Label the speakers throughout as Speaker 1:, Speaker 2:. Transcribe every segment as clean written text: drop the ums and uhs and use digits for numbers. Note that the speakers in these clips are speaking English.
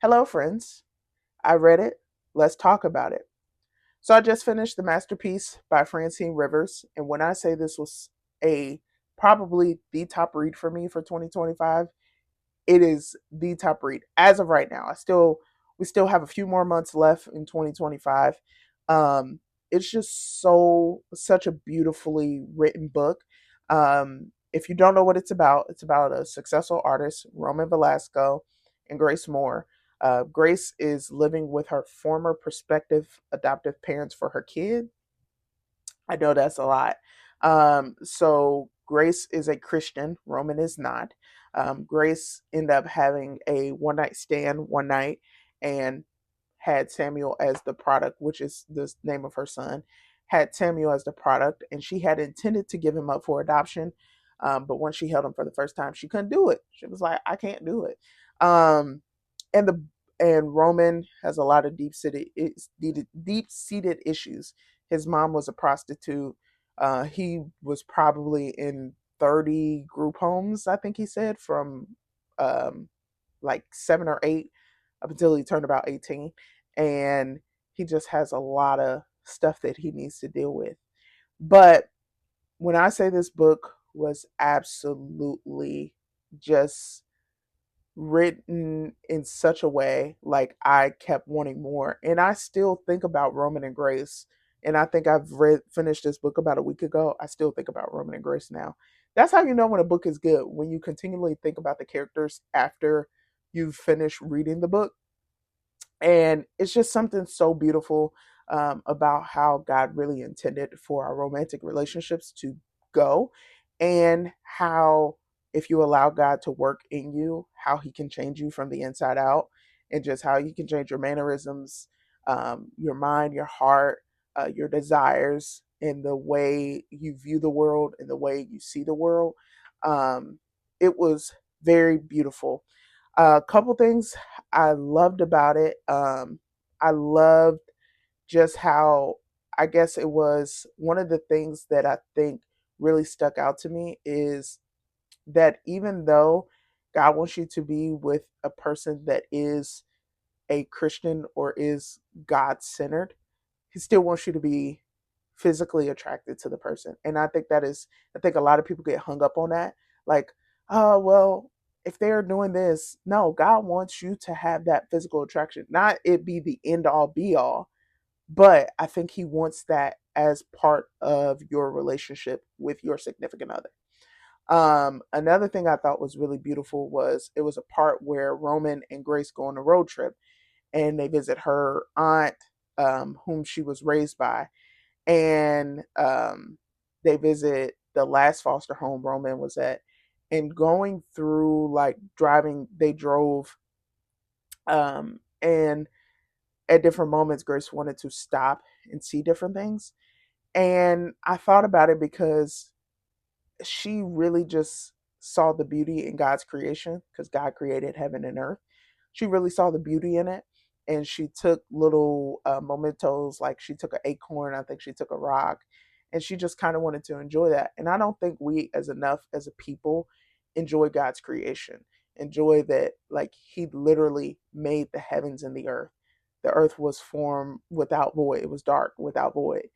Speaker 1: Hello, friends. I read it. Let's talk about it. So, I just finished The Masterpiece by Francine Rivers. And when I say this was a probably the top read for me for 2025, it is the top read as of right now. We still have a few more months left in 2025. It's just such a beautifully written book. If you don't know what it's about a successful artist, Roman Velasco, and Grace Moore. Grace is living with her former prospective adoptive parents for her kid. I know that's a lot. So Grace is a Christian. Roman is not. Grace ended up having a one night stand one night and had Samuel as the product, which is the name of her son, had Samuel as the product, and she had intended to give him up for adoption. But once she held him for the first time, she couldn't do it. She was like, I can't do it. Um, and the and Roman has a lot of deep seated issues. His mom was a prostitute. He was probably in 30 group homes, I think he said, from um, like 7 or 8 up until he turned about 18. And he just has a lot of stuff that he needs to deal with. But when I say this book was absolutely just written in such a way like I kept wanting more, and I still think about Roman and Grace, and I think I've read finished this book about a week ago. I still think about Roman and Grace now. That's how you know when a book is good, when you continually think about the characters after you've finished reading the book. And it's just something so beautiful about how God really intended for our romantic relationships to go, and how, if you allow God to work in you, how He can change you from the inside out, and just how you can change your mannerisms, your mind, your heart, your desires, and the way you view the world and the way you see the world. Um, it was very beautiful. A couple things I loved about it. I loved just how, I guess it was one of the things that I think really stuck out to me is that even though God wants you to be with a person that is a Christian or is God centered, He still wants you to be physically attracted to the person. And I think a lot of people get hung up on that. Like, oh, well, if they're doing this, no, God wants you to have that physical attraction, not it be the end all be all, but I think He wants that as part of your relationship with your significant other. Another thing I thought was really beautiful was it was a part where Roman and Grace go on a road trip and they visit her aunt, whom she was raised by, and they visit the last foster home Roman was at. And going through, like, driving, they drove, and at different moments, Grace wanted to stop and see different things. And I thought about it because she really just saw the beauty in God's creation, because God created heaven and earth. She really saw the beauty in it. And she took little mementos, like she took an acorn, I think she took a rock, and she just kind of wanted to enjoy that. And I don't think we, as enough as a people, enjoy God's creation, enjoy that, like, He literally made the heavens and the earth. The earth was formed without void, it was dark without void.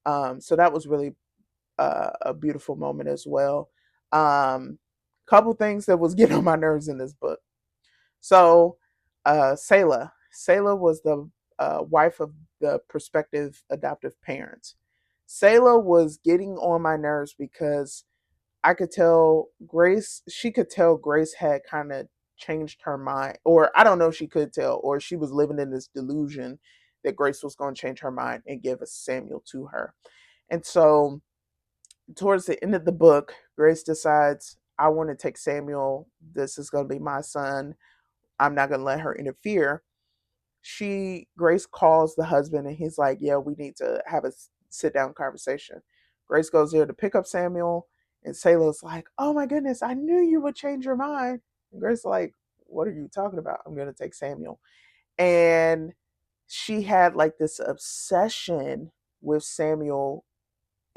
Speaker 1: So that was really a beautiful moment as well. Couple things that was getting on my nerves in this book. So, Selah was the wife of the prospective adoptive parents. Selah was getting on my nerves because I could tell Grace, she could tell Grace had kind of changed her mind, or I don't know if she could tell, or she was living in this delusion that Grace was going to change her mind and give a Samuel to her. And so towards the end of the book, Grace decides, I want to take Samuel. This is going to be my son. I'm not going to let her interfere. Grace calls the husband and he's like, yeah, we need to have a sit down conversation. Grace goes there to pick up Samuel, and Salah's like, oh my goodness, I knew you would change your mind. And Grace is like, what are you talking about? I'm going to take Samuel. And she had like this obsession with Samuel,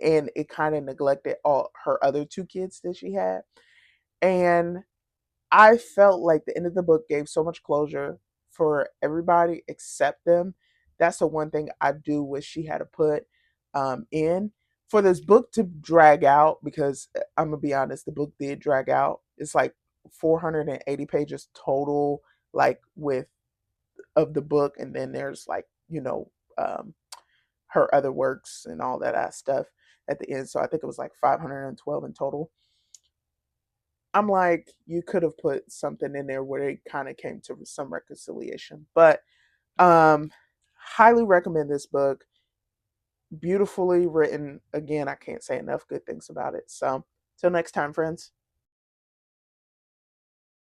Speaker 1: and it kind of neglected all her other two kids that she had. And I felt like the end of the book gave so much closure for everybody except them. That's the one thing I do wish she had to put in for this book to drag out, because I'm gonna be honest, the book did drag out. It's like 480 pages total, like with of the book, and then there's like, um, her other works and all that stuff at the end. So I think it was like 512 in total. I'm like, you could have put something in there where they kind of came to some reconciliation. But um highly recommend this book. Beautifully written. Again, I can't say enough good things about it. So till next time, friends.